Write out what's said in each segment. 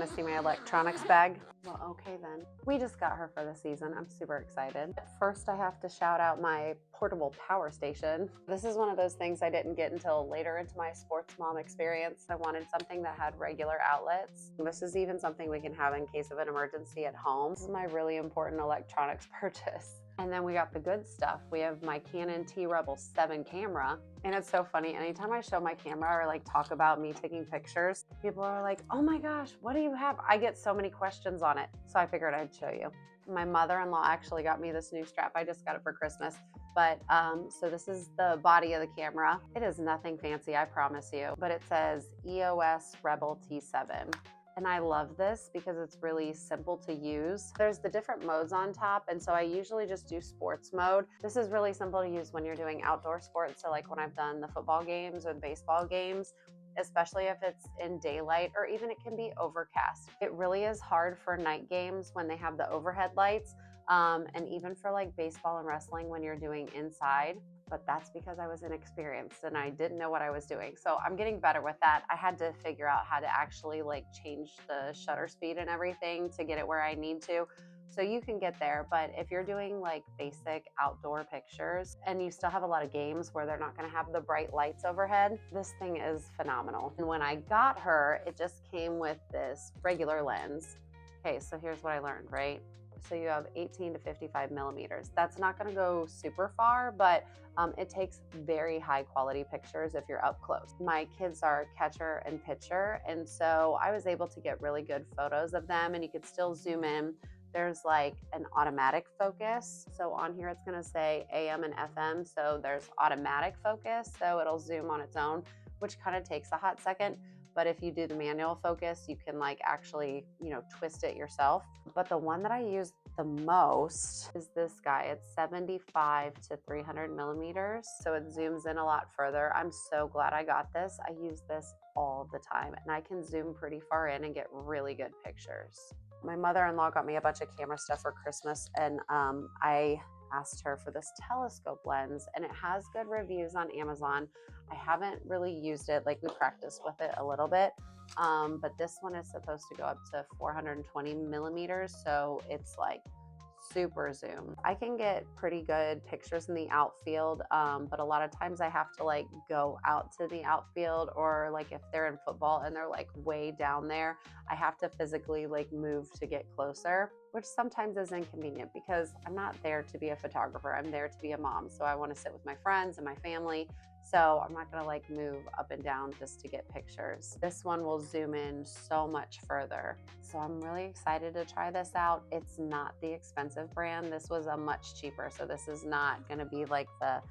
Want to see my electronics bag? Well, okay then. We just got her for the season. I'm super excited. First, I have to shout out my portable power station. This is one of those things I didn't get until later into my sports mom experience. I wanted something that had regular outlets. This is even something we can have in case of an emergency at home. This is my really important electronics purchase. And then we got the good stuff. We have my Canon T-Rebel 7 camera. And it's so funny, anytime I show my camera or like talk about me taking pictures, people are like, oh my gosh, what do you have? I get so many questions on it. So I figured I'd show you. My mother-in-law actually got me this new strap. I just got it for Christmas. But so this is the body of the camera. It is nothing fancy, I promise you. But it says EOS Rebel T7. And I love this because it's really simple to use. There's the different modes on top, and so I usually just do sports mode. This is really simple to use when you're doing outdoor sports, so like when I've done the football games or the baseball games, especially if it's in daylight, or even it can be overcast. It really is hard for night games when they have the overhead lights, and even for like baseball and wrestling when you're doing inside. But that's because I was inexperienced and I didn't know what I was doing. So I'm getting better with that. I had to figure out how to actually like change the shutter speed and everything to get it where I need to. So you can get there, but if you're doing like basic outdoor pictures and you still have a lot of games where they're not gonna have the bright lights overhead, this thing is phenomenal. And when I got her, it just came with this regular lens. Okay, so here's what I learned, right? So you have 18 to 55 millimeters. That's not gonna go super far, but it takes very high quality pictures if you're up close. My kids are catcher and pitcher, and so I was able to get really good photos of them, and you could still zoom in. There's like an automatic focus. So on here, it's gonna say AM and FM. So there's automatic focus. So it'll zoom on its own, which kind of takes a hot second. But if you do the manual focus, you can like actually, twist it yourself. But the one that I use the most is this guy. It's 75 to 300 millimeters. So it zooms in a lot further. I'm so glad I got this. I use this all the time and I can zoom pretty far in and get really good pictures. My mother-in-law got me a bunch of camera stuff for Christmas, and I asked her for this telescope lens, and it has good reviews on Amazon. I haven't really used it, like we practiced with it a little bit, but this one is supposed to go up to 420 millimeters, so it's like super zoom. I can get pretty good pictures in the outfield, but a lot of times I have to like go out to the outfield, or like if they're in football and they're like way down there, I have to physically like move to get closer, which sometimes is inconvenient because I'm not there to be a photographer. I'm there to be a mom. So I want to sit with my friends and my family. So I'm not gonna like move up and down just to get pictures. This one will zoom in so much further. So I'm really excited to try this out. It's not the expensive brand. This was a much cheaper. So this is not gonna be like the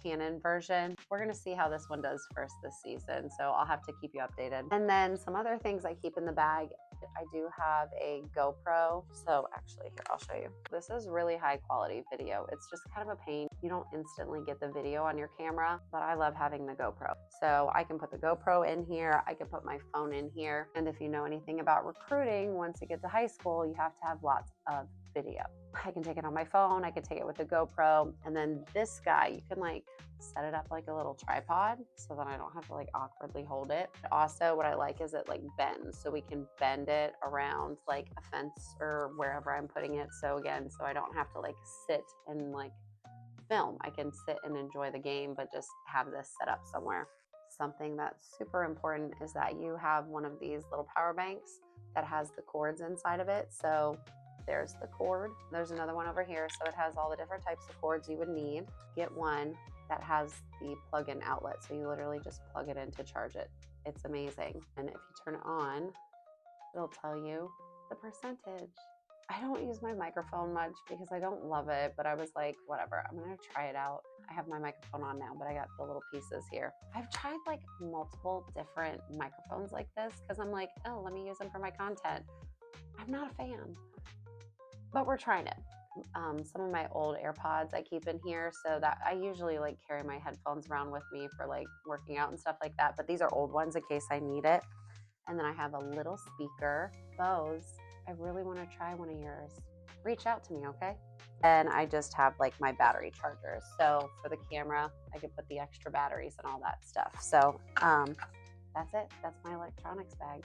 Canon version. We're gonna see how this one does first this season. So I'll have to keep you updated. And then some other things I keep in the bag. I do have a GoPro. So actually here, I'll show you. This is really high quality video. It's just kind of a pain. You don't instantly get the video on your camera, but I love having the GoPro. So I can put the GoPro in here. I can put my phone in here. And if you know anything about recruiting, once you get to high school, you have to have lots of video. I can take it on my phone. I can take it with the GoPro. And then this guy, you can like set it up like a little tripod so that I don't have to like awkwardly hold it. Also, what I like is it like bends, so we can bend it around like a fence or wherever I'm putting it. So again, so I don't have to like sit and like film. I can sit and enjoy the game, but just have this set up somewhere. Something that's super important is that you have one of these little power banks that has the cords inside of it. So there's the cord. There's another one over here. So it has all the different types of cords you would need. Get one that has the plug-in outlet. So you literally just plug it in to charge it. It's amazing. And if you turn it on, it'll tell you the percentage. I don't use my microphone much because I don't love it, but I was like, whatever, I'm gonna try it out. I have my microphone on now, but I got the little pieces here. I've tried like multiple different microphones like this because I'm like, oh, let me use them for my content. I'm not a fan, but we're trying it. Some of my old AirPods I keep in here, so that I usually like carry my headphones around with me for like working out and stuff like that, but these are old ones in case I need it. And then I have a little speaker. Bose, I really want to try one of yours. Reach out to me, okay? And I just have like my battery chargers. So for the camera, I could put the extra batteries and all that stuff. So that's it. That's my electronics bag.